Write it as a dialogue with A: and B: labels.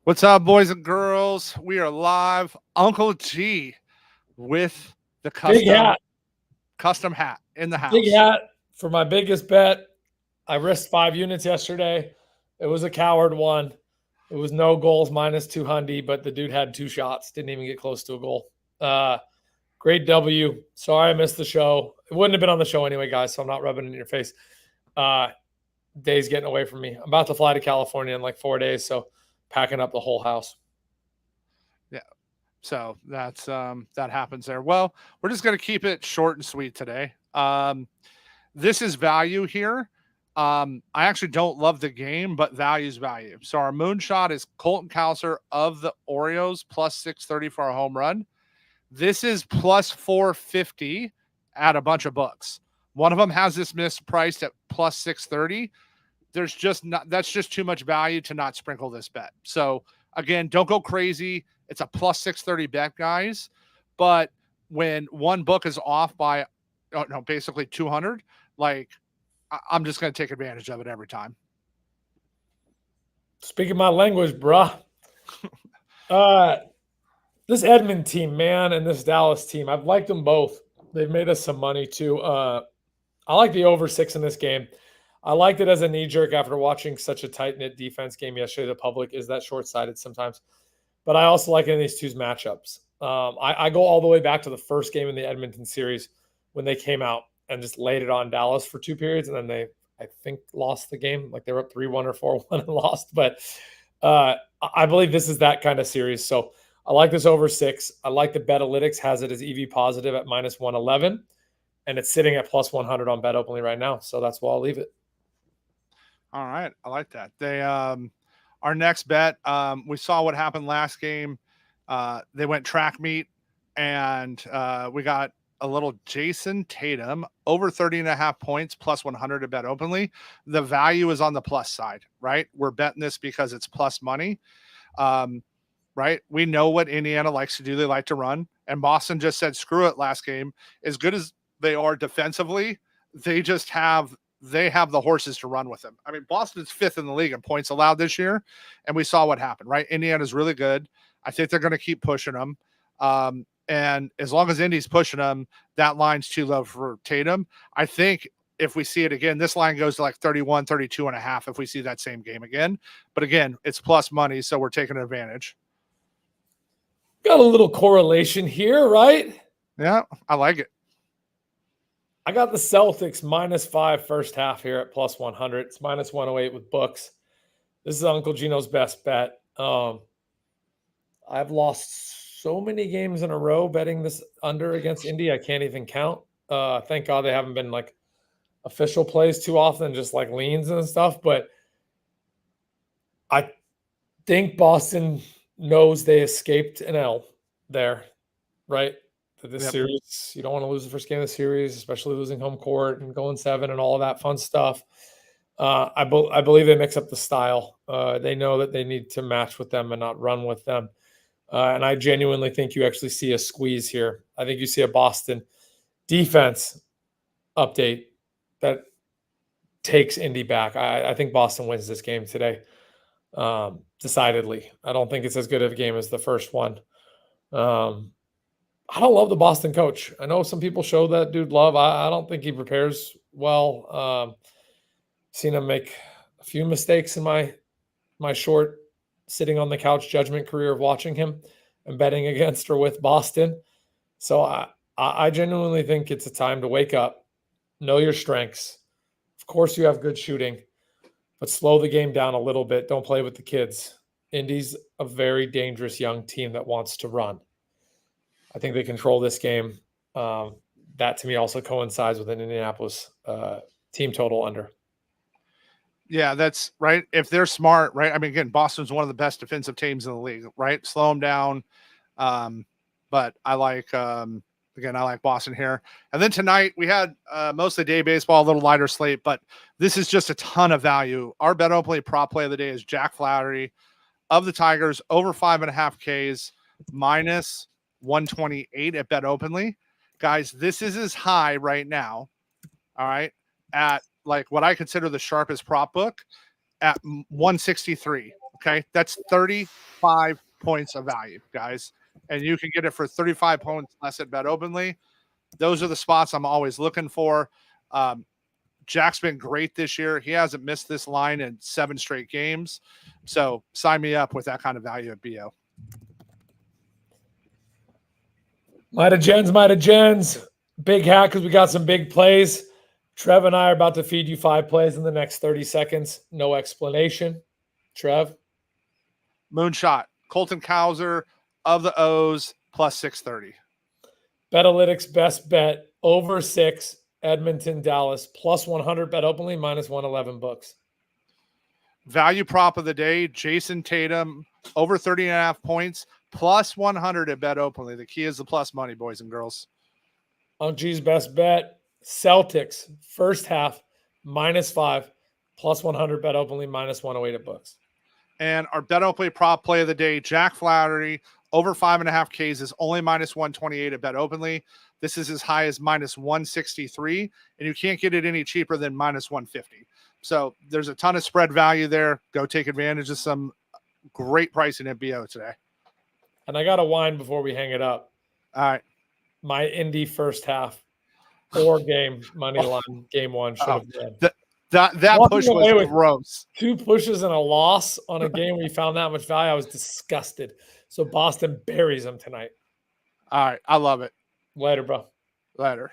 A: What's up, boys and girls? We are live. Uncle G with the
B: Big hat,
A: custom hat in the
B: big
A: house.
B: hat for my biggest bet. I risked 5 units yesterday. It was a coward one. It was no goals minus 200, but the dude had two shots. Didn't even get close to a goal. Uh, Great W. Sorry I missed the show. It wouldn't have been on the show anyway, guys, so I'm not rubbing it in your face. Uh, Day's getting away from me. I'm about to fly to California in like 4 days, so packing up the whole house.
A: Yeah. So that happens there. Well, we're just gonna keep it short and sweet today. This is value here. I actually don't love the game, but value's value. So our moonshot is Colton Cowser of the Orioles plus 630 for a home run. This is plus 450 at a bunch of books. One of them has this mispriced at plus 630. There's just not, that's just too much value to not sprinkle this bet. So again, don't go crazy. It's a plus 630 bet, guys. But when one book is off by, oh, no, basically 200, like I'm just going to take advantage of it every time.
B: Speaking my language, bruh. This Edmond team, man, and this Dallas team, I've liked them both. They've made us some money too. I like the over 6 in this game. I liked it as a knee jerk after watching such a tight knit defense game yesterday. The public is that short sighted sometimes, but I also like it in these two matchups. I go all the way back to the first game in the Edmonton series when they came out and just laid it on Dallas for 2 periods, and then they, I think, lost the game. Like they were up 3-1 or 4-1 and lost. But I believe this is that kind of series. So I like this over 6. I like the Betalytics has it as EV positive at minus 111, and it's sitting at plus 100 on Bet Openly right now. So that's why I'll leave it.
A: All right. I like that. Our next bet, we saw what happened last game. They went track meet, and we got a little Jason Tatum over 30.5 points plus 100 to Bet Openly. The value is on the plus side, right? We're betting this because it's plus money. Right? We know what Indiana likes to do. They like to run. And Boston just said, screw it last game. As good as they are defensively, they have the horses to run with them. I mean, Boston's 5th in the league in points allowed this year, and we saw what happened, right? Indiana's really good. I think they're going to keep pushing them. And as long as Indy's pushing them, that line's too low for Tatum. I think if we see it again, this line goes to like 31, 32 and a half if we see that same game again. But again, it's plus money, so we're taking advantage.
B: Got a little correlation here, right?
A: Yeah, I like it.
B: I got the Celtics -5 first half here at plus 100. It's minus 108 with books. This is Uncle Gino's best bet. I've lost so many games in a row betting this under against Indy. I can't even count. Thank God they haven't been like official plays too often, just like leans and stuff. But I think Boston knows they escaped an L there, right? This series, you don't want to lose the first game of the series, especially losing home court and going 7 and all of that fun stuff. I believe they mix up the style. They know that they need to match with them and not run with them. And I genuinely think you actually see a squeeze here. I think you see a Boston defense update that takes Indy back. I think Boston wins this game today, decidedly. I don't think it's as good of a game as the first one. I don't love the Boston coach. I know some people show that dude love. I don't think he prepares well. Seen him make a few mistakes in my short sitting on the couch judgment career of watching him and betting against or with Boston. So I genuinely think it's a time to wake up, know your strengths. Of course, you have good shooting, but slow the game down a little bit. Don't play with the kids. Indy's a very dangerous young team that wants to run. I think they control this game. That to me also coincides with an Indianapolis team total under.
A: Yeah, that's right. If they're smart, right? I mean, again, Boston's one of the best defensive teams in the league, right? Slow them down. But I like, again, I like Boston here. And then tonight we had mostly day baseball, a little lighter slate, but this is just a ton of value. Our Bet Openly prop play of the day is Jack Flaherty of the Tigers over 5.5 Ks minus 128 at Bet Openly. Guys, this is as high right now. All right. At like what I consider the sharpest prop book at 163. Okay, that's 35 points of value, guys, and you can get it for 35 points less at Bet Openly. Those are the spots I'm always looking for. Jack's been great this year. He hasn't missed this line in 7 straight games. So sign me up with that kind of value at BO.
B: Might have gens. Big hat because we got some big plays. Trev and I are about to feed you 5 plays in the next 30 seconds. No explanation. Trev?
A: Moonshot. Colton Cowser of the O's plus 630.
B: Betalytics best bet over 6. Edmonton, Dallas, plus 100 Bet Openly, minus 111 books.
A: Value prop of the day, Jason Tatum, over 30.5 points, plus 100 at Bet Openly. The key is the plus money, boys and girls.
B: Unc G's best bet, Celtics, first half, minus 5, plus 100 Bet Openly, minus 108 at books.
A: And our Bet Openly prop play of the day, Jack Flaherty, over 5.5 Ks is only minus 128 at Bet Openly. This is as high as minus 163, and you can't get it any cheaper than minus 150. So there's a ton of spread value there. Go take advantage of some great pricing at BO today.
B: And I got a wine before we hang it up.
A: All right.
B: My Indy first half or game money line game 1 should have been.
A: That push was gross.
B: 2 pushes and a loss on a game we found that much value. I was disgusted. So Boston buries them tonight.
A: All right. I love it.
B: Later, bro.
A: Later.